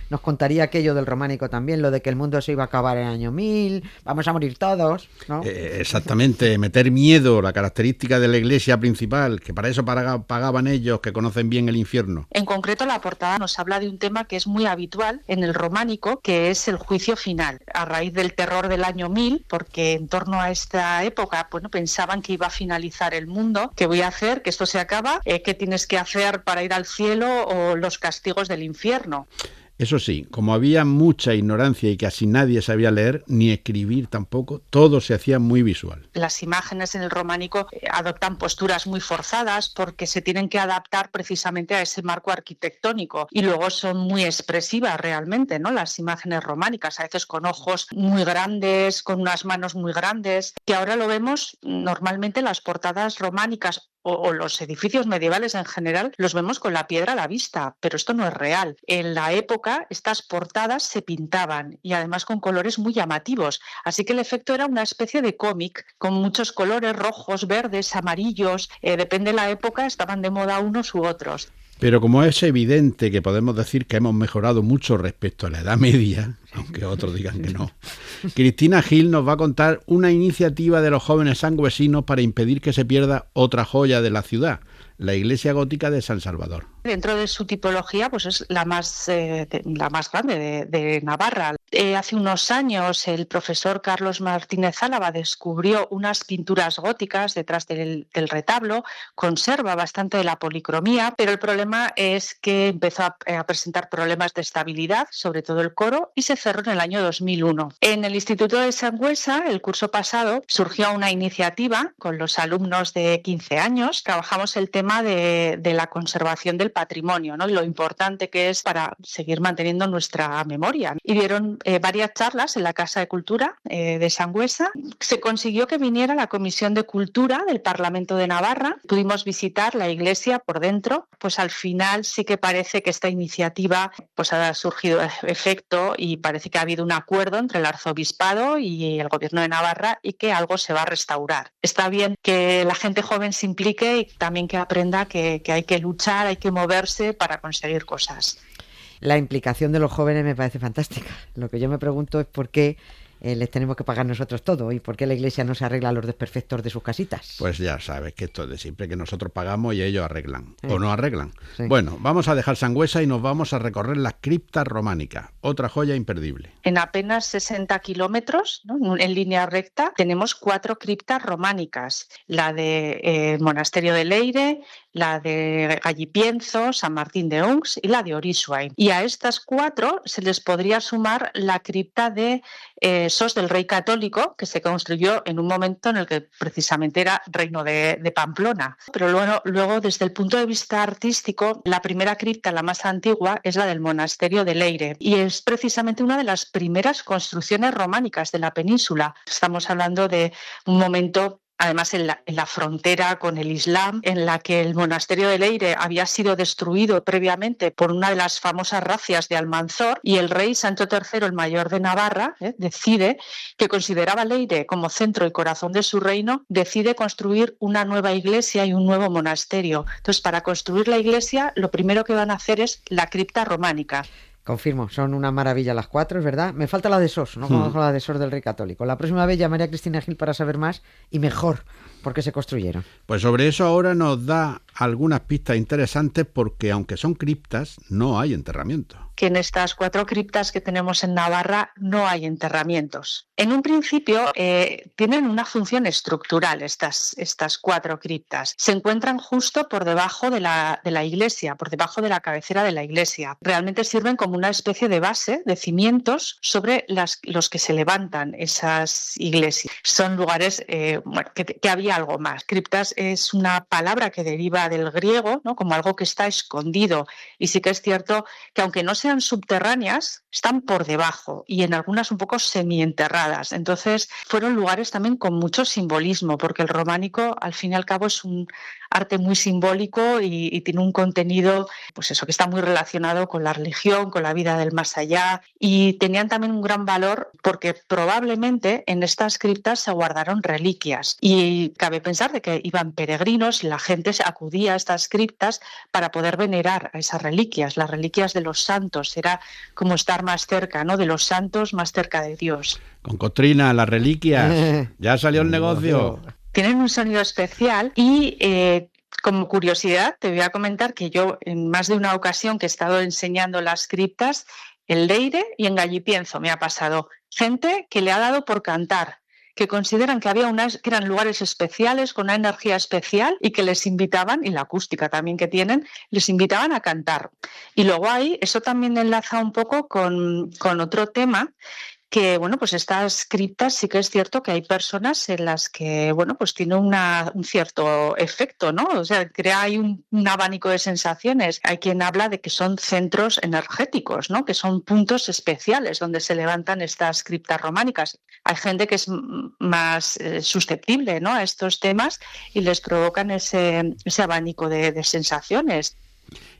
nos contaría aquello del románico también, lo de que el mundo se iba a acabar en el año 1000, vamos a morir todos, ¿no? Exactamente, meter miedo, la característica de la iglesia principal, que para eso pagaban ellos, que conocen bien el infierno. En concreto, la portada nos habla de un tema que es muy habitual en el románico, que es el juicio final, a raíz del terror del año 1000, porque en torno a esta época pensaban que iba a finalizar el mundo. ¿Qué voy a hacer? ¿Que esto se acaba? ¿Qué tienes que hacer para ir al cielo? ¿O los castigos del infierno? Eso sí, como había mucha ignorancia y casi nadie sabía leer ni escribir tampoco, todo se hacía muy visual. Las imágenes en el románico adoptan posturas muy forzadas porque se tienen que adaptar precisamente a ese marco arquitectónico, y luego son muy expresivas realmente, ¿no?, las imágenes románicas, a veces con ojos muy grandes, con unas manos muy grandes, que ahora lo vemos normalmente en las portadas románicas o los edificios medievales en general, los vemos con la piedra a la vista, pero esto no es real. En la época estas portadas se pintaban, y además con colores muy llamativos, así que el efecto era una especie de cómic con muchos colores rojos, verdes, amarillos, depende de la época, estaban de moda unos u otros. Pero como es evidente que podemos decir que hemos mejorado mucho respecto a la Edad Media, aunque otros digan que no, Cristina Gil nos va a contar una iniciativa de los jóvenes sangüesinos para impedir que se pierda otra joya de la ciudad, la iglesia gótica de San Salvador. Dentro de su tipología, pues es la más grande de Navarra. Hace unos años el profesor Carlos Martínez Álava descubrió unas pinturas góticas detrás del retablo, conserva bastante de la policromía, pero el problema es que empezó a presentar problemas de estabilidad, sobre todo el coro, y se cerró en el año 2001. En el Instituto de Sangüesa, el curso pasado, surgió una iniciativa con los alumnos de 15 años. Trabajamos el tema de la conservación del patrimonio, ¿no? Y lo importante que es para seguir manteniendo nuestra memoria. Y dieron varias charlas en la Casa de Cultura de Sangüesa. Se consiguió que viniera la Comisión de Cultura del Parlamento de Navarra. Pudimos visitar la iglesia por dentro. Pues al final sí que parece que esta iniciativa pues ha surgido efecto y parece que ha habido un acuerdo entre el arzobispado y el gobierno de Navarra y que algo se va a restaurar. Está bien que la gente joven se implique y también que aprenda que hay que luchar, hay que moverse para conseguir cosas. La implicación de los jóvenes me parece fantástica. Lo que yo me pregunto es por qué les tenemos que pagar nosotros todo y por qué la iglesia no se arregla los desperfectos de sus casitas. Pues ya sabes que esto es de siempre, que nosotros pagamos y ellos arreglan, o no arreglan. Sí. Bueno, vamos a dejar Sangüesa y nos vamos a recorrer las criptas románicas, otra joya imperdible. En apenas 60 kilómetros, ¿no?, en línea recta, tenemos 4 criptas románicas. La de Monasterio de Leire, la de Gallipienzo, San Martín de Uns y la de Orisuain. Y a estas 4 se les podría sumar la cripta de Sos del Rey Católico, que se construyó en un momento en el que precisamente era reino de Pamplona. Pero luego, desde el punto de vista artístico, la primera cripta, la más antigua, es la del Monasterio de Leire y es precisamente una de las primeras construcciones románicas de la península. Estamos hablando de un momento, además en la frontera con el Islam, en la que el monasterio de Leire había sido destruido previamente por una de las famosas razias de Almanzor, y el rey Sancho III, el mayor de Navarra, decide que consideraba Leire como centro y corazón de su reino, decide construir una nueva iglesia y un nuevo monasterio. Entonces, para construir la iglesia, lo primero que van a hacer es la cripta románica. Confirmo, son una maravilla las 4, es verdad. Me falta la de Sos, no conozco la de Sos del Rey Católico. La próxima vez llamaré a Cristina Gil para saber más y mejor por qué se construyeron. Pues sobre eso ahora nos da algunas pistas interesantes porque aunque son criptas, no hay enterramiento. Que en estas 4 criptas que tenemos en Navarra no hay enterramientos. En un principio tienen una función estructural estas 4 criptas. Se encuentran justo por debajo de la iglesia, por debajo de la cabecera de la iglesia. Realmente sirven como una especie de base, de cimientos sobre los que se levantan esas iglesias. Son lugares que había algo más. Criptas es una palabra que deriva del griego, ¿no?, como algo que está escondido. Y sí que es cierto que aunque no sean subterráneas, están por debajo y en algunas un poco semienterradas. Entonces fueron lugares también con mucho simbolismo, porque el románico al fin y al cabo es un arte muy simbólico y tiene un contenido, pues eso, que está muy relacionado con la religión, con la vida del más allá, y tenían también un gran valor porque probablemente en estas criptas se guardaron reliquias y cabe pensar de que iban peregrinos y la gente acudía a estas criptas para poder venerar a esas reliquias, las reliquias de los santos. Era como estar más cerca, ¿no?, de los santos, más cerca de Dios. Con Costrina, las reliquias, ya salió el negocio. Tienen un sonido especial y como curiosidad te voy a comentar que yo en más de una ocasión que he estado enseñando las criptas, en Leire y en Gallipienzo me ha pasado gente que le ha dado por cantar, que consideran que que eran lugares especiales, con una energía especial y que les invitaban, y la acústica también que tienen, les invitaban a cantar. Y luego ahí, eso también enlaza un poco con otro tema, que bueno, pues estas criptas sí que es cierto que hay personas en las que bueno, pues tiene un cierto efecto, ¿no? O sea, crea ahí un abanico de sensaciones. Hay quien habla de que son centros energéticos, ¿no?, que son puntos especiales donde se levantan estas criptas románicas. Hay gente que es más susceptible, ¿no?, a estos temas y les provocan ese abanico de sensaciones.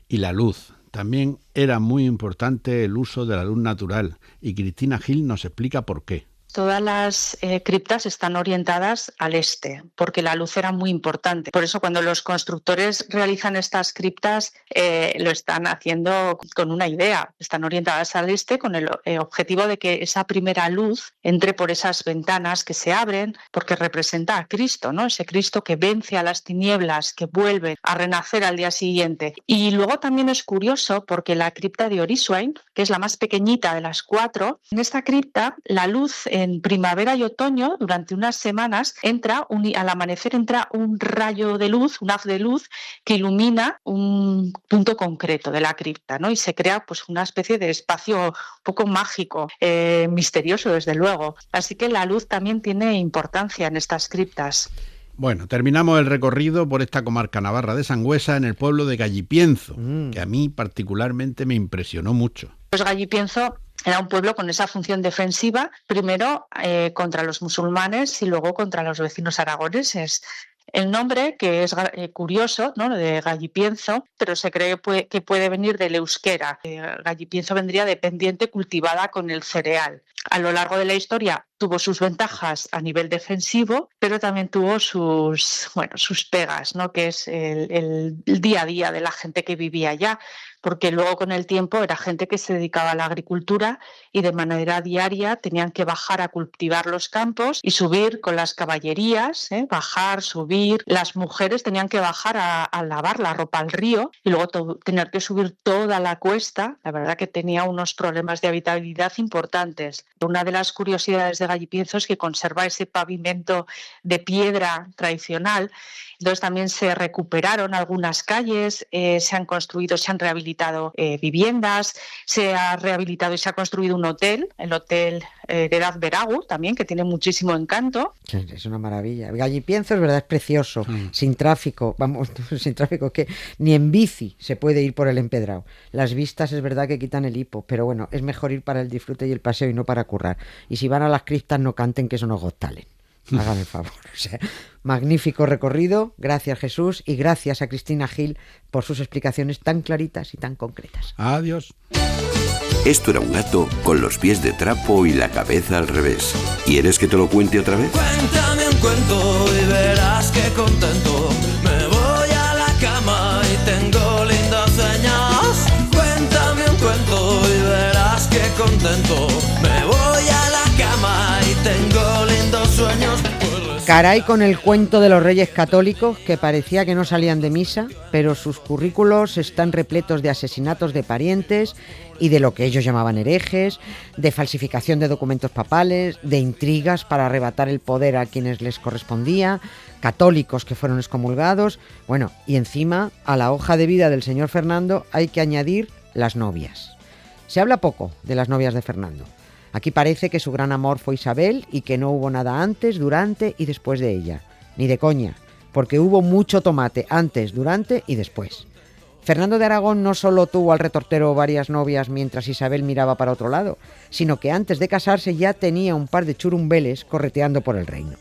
Y la luz. También era muy importante el uso de la luz natural y Cristina Gil nos explica por qué. Todas las criptas están orientadas al este, porque la luz era muy importante. Por eso cuando los constructores realizan estas criptas lo están haciendo con una idea. Están orientadas al este con el objetivo de que esa primera luz entre por esas ventanas que se abren, porque representa a Cristo, ¿no? Ese Cristo que vence a las tinieblas, que vuelve a renacer al día siguiente. Y luego también es curioso porque la cripta de Oriswain, que es la más pequeñita de las 4, en esta cripta la luz en primavera y otoño, durante unas semanas, al amanecer entra un rayo de luz, un haz de luz que ilumina un punto concreto de la cripta, ¿no? Y se crea pues una especie de espacio un poco mágico, misterioso desde luego. Así que la luz también tiene importancia en estas criptas. Bueno, terminamos el recorrido por esta comarca navarra de Sangüesa en el pueblo de Gallipienzo, que a mí particularmente me impresionó mucho. Pues Gallipienzo era un pueblo con esa función defensiva, primero contra los musulmanes y luego contra los vecinos aragoneses. El nombre, que es curioso, ¿no?, de Gallipienzo, pero se cree que puede venir del euskera. Gallipienzo vendría de pendiente cultivada con el cereal. A lo largo de la historia tuvo sus ventajas a nivel defensivo, pero también tuvo sus pegas, ¿no?, que es el día a día de la gente que vivía allá, porque luego con el tiempo era gente que se dedicaba a la agricultura y de manera diaria tenían que bajar a cultivar los campos y subir con las caballerías, bajar, subir. Las mujeres tenían que bajar a lavar la ropa al río y luego tener que subir toda la cuesta. La verdad que tenía unos problemas de habitabilidad importantes. Una de las curiosidades de Gallipienzo es que conserva ese pavimento de piedra tradicional. Entonces también se recuperaron algunas calles, se han construido, se han rehabilitado viviendas, se ha rehabilitado y se ha construido un hotel, el Hotel de Edad Beragu también, que tiene muchísimo encanto. Sí, es una maravilla. Gallipienzo es verdad, es precioso, sin tráfico, sin tráfico, que ni en bici se puede ir por el empedrado. Las vistas es verdad que quitan el hipo, pero bueno, es mejor ir para el disfrute y el paseo y no para currar. Y si van a las criptas no canten, que eso no Got Talent. Hagan el favor. O sea, magnífico recorrido, gracias Jesús y gracias a Cristina Gil por sus explicaciones tan claritas y tan concretas. Adiós. Esto era un gato con los pies de trapo y la cabeza al revés. ¿Quieres que te lo cuente otra vez? Cuéntame un cuento y verás que contento. Me voy a la cama y tengo lindas señas. Cuéntame un cuento y verás que contento. Me voy a la cama y tengo lindos sueños. Caray con el cuento de los Reyes Católicos, que parecía que no salían de misa, pero sus currículos están repletos de asesinatos de parientes y de lo que ellos llamaban herejes, de falsificación de documentos papales, de intrigas para arrebatar el poder a quienes les correspondía, católicos que fueron excomulgados. Bueno, y encima a la hoja de vida del señor Fernando hay que añadir las novias. Se habla poco de las novias de Fernando. Aquí parece que su gran amor fue Isabel y que no hubo nada antes, durante y después de ella. Ni de coña, porque hubo mucho tomate antes, durante y después. Fernando de Aragón no solo tuvo al retortero varias novias mientras Isabel miraba para otro lado, sino que antes de casarse ya tenía un par de churumbeles correteando por el reino.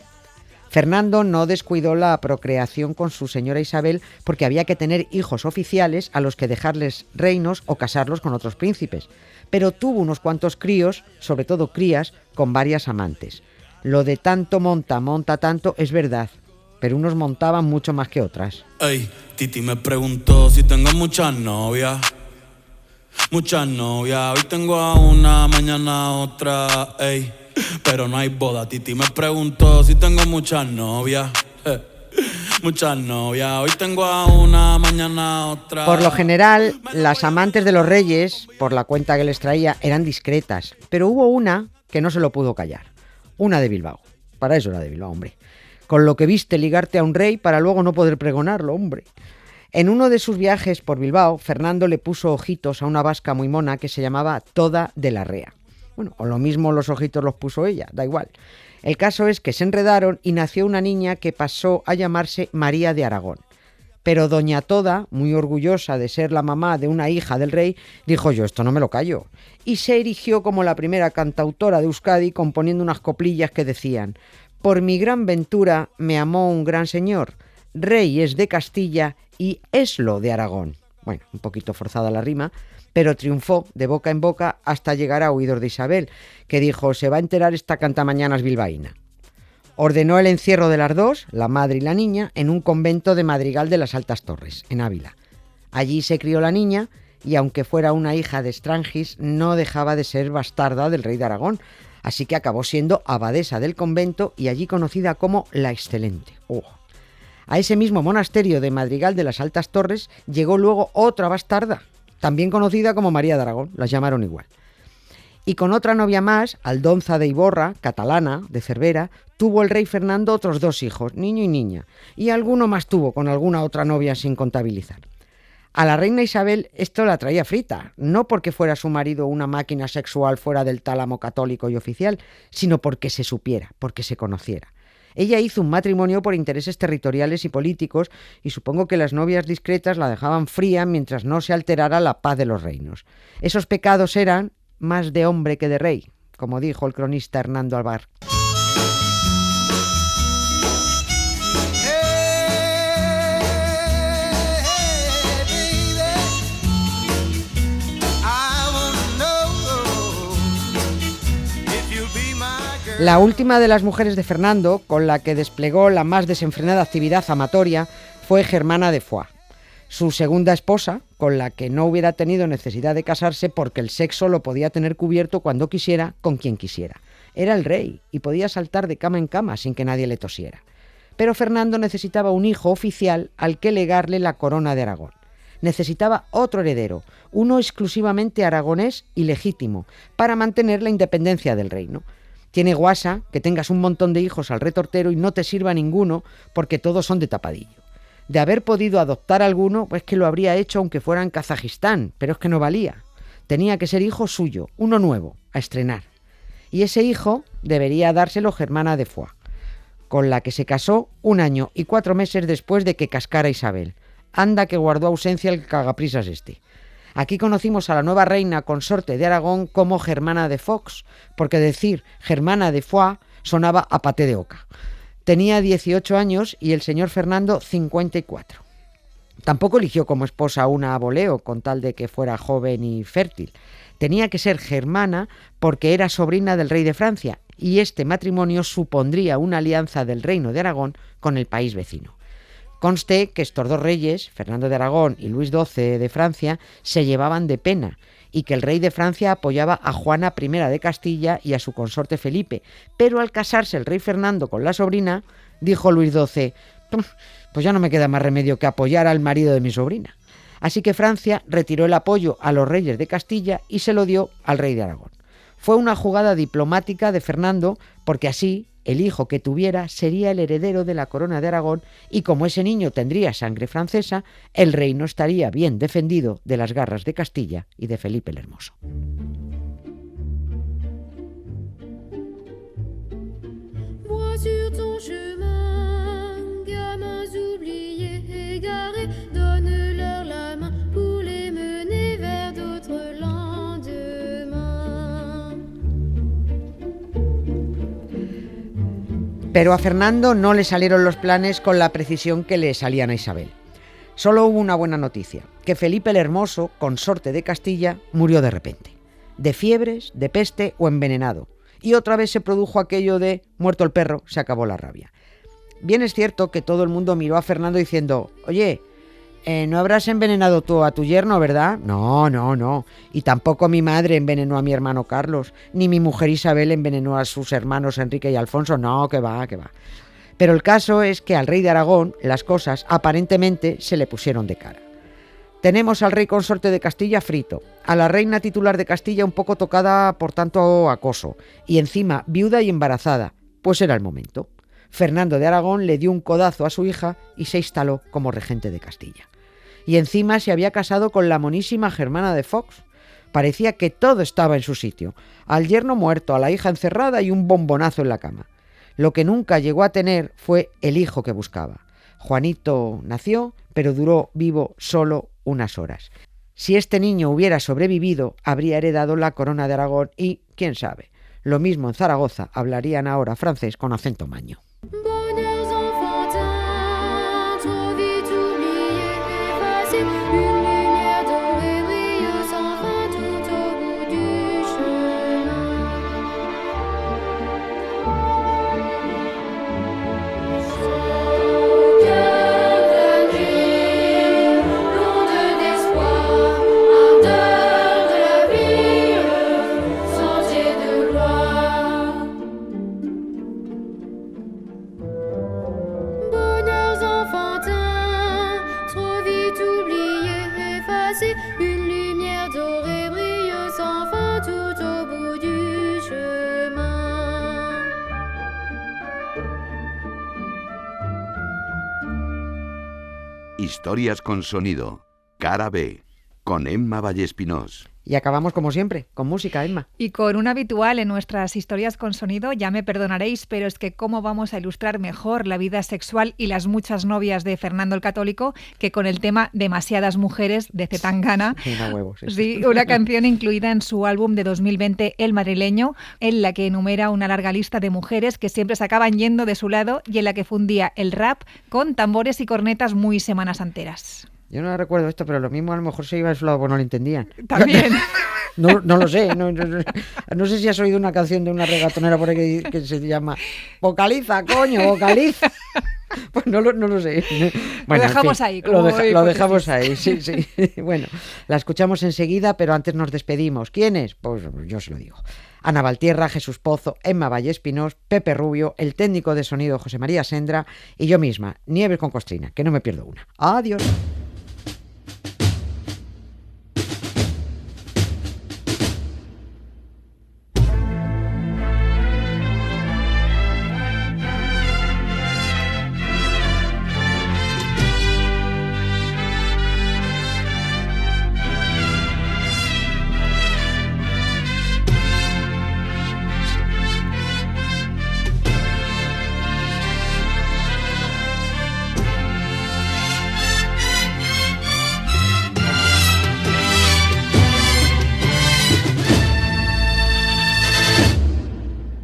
Fernando no descuidó la procreación con su señora Isabel porque había que tener hijos oficiales a los que dejarles reinos o casarlos con otros príncipes, pero tuvo unos cuantos críos, sobre todo crías, con varias amantes. Lo de tanto monta tanto es verdad, pero unos montaban mucho más que otras. Ey, Titi me preguntó si tengo muchas novias. Muchas novias, hoy tengo a una, mañana a otra, ey. Pero no hay boda, Titi me preguntó si tengo muchas novias. Muchas novias, hoy tengo a una, mañana a otra. Por lo general, las amantes de los reyes, por la cuenta que les traía, eran discretas, pero hubo una que no se lo pudo callar. Una de Bilbao. Para eso era de Bilbao, hombre. Con lo que viste ligarte a un rey para luego no poder pregonarlo, hombre. En uno de sus viajes por Bilbao, Fernando le puso ojitos a una vasca muy mona que se llamaba Toda de la Rea. Bueno, o lo mismo los ojitos los puso ella, da igual. El caso es que se enredaron y nació una niña que pasó a llamarse María de Aragón. Pero doña Toda, muy orgullosa de ser la mamá de una hija del rey, dijo: yo esto no me lo callo. Y se erigió como la primera cantautora de Euskadi componiendo unas coplillas que decían: por mi gran ventura me amó un gran señor, rey es de Castilla y eslo de Aragón. Bueno, un poquito forzada la rima, pero triunfó de boca en boca hasta llegar a oídos de Isabel, que dijo: se va a enterar esta cantamañanas bilbaína. Ordenó el encierro de las dos, la madre y la niña, en un convento de Madrigal de las Altas Torres, en Ávila. Allí se crió la niña y, aunque fuera una hija de Estrangis, no dejaba de ser bastarda del rey de Aragón, así que acabó siendo abadesa del convento y allí conocida como la Excelente. A ese mismo monasterio de Madrigal de las Altas Torres llegó luego otra bastarda, también conocida como María de Aragón, las llamaron igual. Y con otra novia más, Aldonza de Iborra, catalana, de Cervera, tuvo el rey Fernando otros 2 hijos, niño y niña, y alguno más tuvo con alguna otra novia sin contabilizar. A la reina Isabel esto la traía frita, no porque fuera su marido una máquina sexual fuera del tálamo católico y oficial, sino porque se supiera, porque se conociera. Ella hizo un matrimonio por intereses territoriales y políticos y supongo que las novias discretas la dejaban fría mientras no se alterara la paz de los reinos. Esos pecados eran más de hombre que de rey, como dijo el cronista Hernando Alvar. La última de las mujeres de Fernando, con la que desplegó la más desenfrenada actividad amatoria, fue Germana de Foix, su segunda esposa, con la que no hubiera tenido necesidad de casarse porque el sexo lo podía tener cubierto cuando quisiera, con quien quisiera. Era el rey y podía saltar de cama en cama sin que nadie le tosiera. Pero Fernando necesitaba un hijo oficial al que legarle la corona de Aragón. Necesitaba otro heredero, uno exclusivamente aragonés y legítimo, para mantener la independencia del reino. Tiene guasa que tengas un montón de hijos al retortero y no te sirva ninguno porque todos son de tapadillo. De haber podido adoptar alguno, pues que lo habría hecho aunque fuera en Kazajistán, pero es que no valía. Tenía que ser hijo suyo, uno nuevo, a estrenar. Y ese hijo debería dárselo Germana de Foix, con la que se casó 1 año y 4 meses después de que cascara Isabel. Anda que guardó ausencia el cagaprisas este. Aquí conocimos a la nueva reina consorte de Aragón como Germana de Foix, porque decir Germana de Foix sonaba a paté de oca. Tenía 18 años y el señor Fernando 54. Tampoco eligió como esposa una a voleo, con tal de que fuera joven y fértil. Tenía que ser germana porque era sobrina del rey de Francia, y este matrimonio supondría una alianza del reino de Aragón con el país vecino. Conste que estos 2 reyes, Fernando de Aragón y Luis XII de Francia, se llevaban de pena y que el rey de Francia apoyaba a Juana I de Castilla y a su consorte Felipe, pero al casarse el rey Fernando con la sobrina, dijo Luis XII, pues ya no me queda más remedio que apoyar al marido de mi sobrina. Así que Francia retiró el apoyo a los reyes de Castilla y se lo dio al rey de Aragón. Fue una jugada diplomática de Fernando porque así el hijo que tuviera sería el heredero de la corona de Aragón y como ese niño tendría sangre francesa, el reino estaría bien defendido de las garras de Castilla y de Felipe el Hermoso. Pero a Fernando no le salieron los planes con la precisión que le salían a Isabel. Solo hubo una buena noticia, que Felipe el Hermoso, consorte de Castilla, murió de repente. De fiebres, de peste o envenenado. Y otra vez se produjo aquello de muerto el perro, se acabó la rabia. Bien es cierto que todo el mundo miró a Fernando diciendo, oye, ¿no habrás envenenado tú a tu yerno, verdad? No. Y tampoco mi madre envenenó a mi hermano Carlos, ni mi mujer Isabel envenenó a sus hermanos Enrique y Alfonso. No, que va. Pero el caso es que al rey de Aragón las cosas aparentemente se le pusieron de cara. Tenemos al rey consorte de Castilla frito, a la reina titular de Castilla un poco tocada por tanto acoso, y encima viuda y embarazada. Pues era el momento. Fernando de Aragón le dio un codazo a su hija y se instaló como regente de Castilla. Y encima se había casado con la monísima Germana de Foix. Parecía que todo estaba en su sitio. Al yerno muerto, a la hija encerrada y un bombonazo en la cama. Lo que nunca llegó a tener fue el hijo que buscaba. Juanito nació, pero duró vivo solo unas horas. Si este niño hubiera sobrevivido, habría heredado la corona de Aragón y, quién sabe, lo mismo en Zaragoza hablarían ahora francés con acento maño. Historias con sonido. Cara B. Con Emma Vallespinós. Y acabamos como siempre, con música, Emma. Y con un habitual en nuestras historias con sonido, ya me perdonaréis, pero es que cómo vamos a ilustrar mejor la vida sexual y las muchas novias de Fernando el Católico que con el tema Demasiadas mujeres de C. Tangana. Sí, una canción incluida en su álbum de 2020, El Madrileño, en la que enumera una larga lista de mujeres que siempre se acaban yendo de su lado y en la que fundía el rap con tambores y cornetas muy semanas enteras. Yo no recuerdo esto, pero lo mismo a lo mejor se iba a su lado porque no lo entendían. También. No lo sé. No sé si has oído una canción de una regatonera por ahí que se llama Vocaliza, coño, vocaliza. Pues no lo sé. Bueno, lo dejamos en fin, ahí. Lo dejamos ahí, sí. Bueno, la escuchamos enseguida, pero antes nos despedimos. ¿Quiénes? Pues yo se lo digo. Ana Valtierra, Jesús Pozo, Emma Vallespinós, Pepe Rubio, el técnico de sonido José María Sendra y yo misma, Nieves con Costrina, que no me pierdo una. Adiós.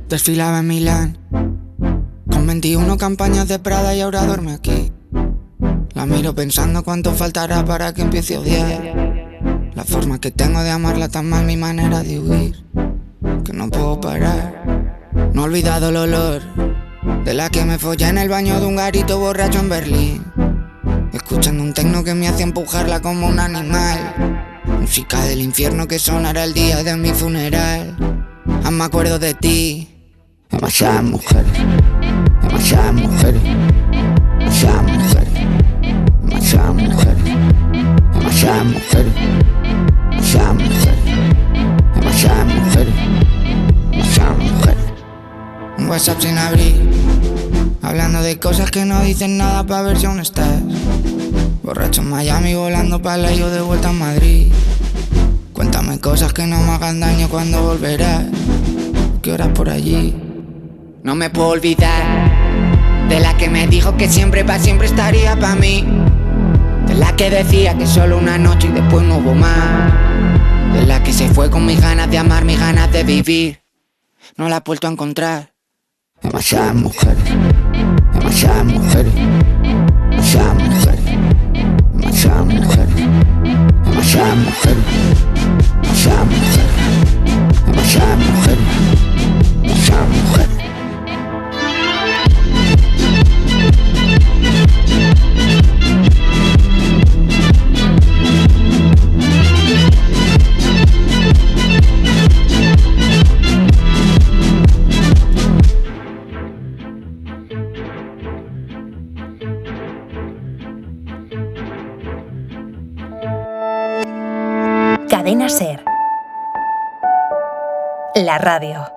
Desfilaba en Milán con 21 campañas de Prada y ahora duerme aquí. La miro pensando cuánto faltará para que empiece a odiar. La forma que tengo de amarla tan mal, mi manera de huir, que no puedo parar. No he olvidado el olor de la que me follé en el baño de un garito borracho en Berlín, escuchando un tecno que me hacía empujarla como un animal. Música del infierno que sonará el día de mi funeral. Aún me acuerdo de ti. Demasiadas mujeres, demasiadas mujeres, demasiadas mujeres, demasiadas mujeres, demasiadas mujeres, demasiadas mujeres, demasiadas mujeres, demasiadas mujeres. Un WhatsApp sin abrir, hablando de cosas que no dicen nada para ver si aún estás. Borracho en Miami, volando para la yo de vuelta a Madrid. Cuéntame cosas que no me hagan daño cuando volverás. ¿Qué horas por allí? No me puedo olvidar de la que me dijo que siempre pa' siempre estaría pa' mí. De la que decía que solo una noche y después no hubo más. De la que se fue con mis ganas de amar, mis ganas de vivir. No la he vuelto a encontrar. Demasiadas mujeres, demasiadas mujeres, demasiadas mujeres, demasiadas mujeres, demasiadas mujeres, demasiadas mujeres, demasiadas mujeres, demasiadas mujeres. Cadena SER. La radio.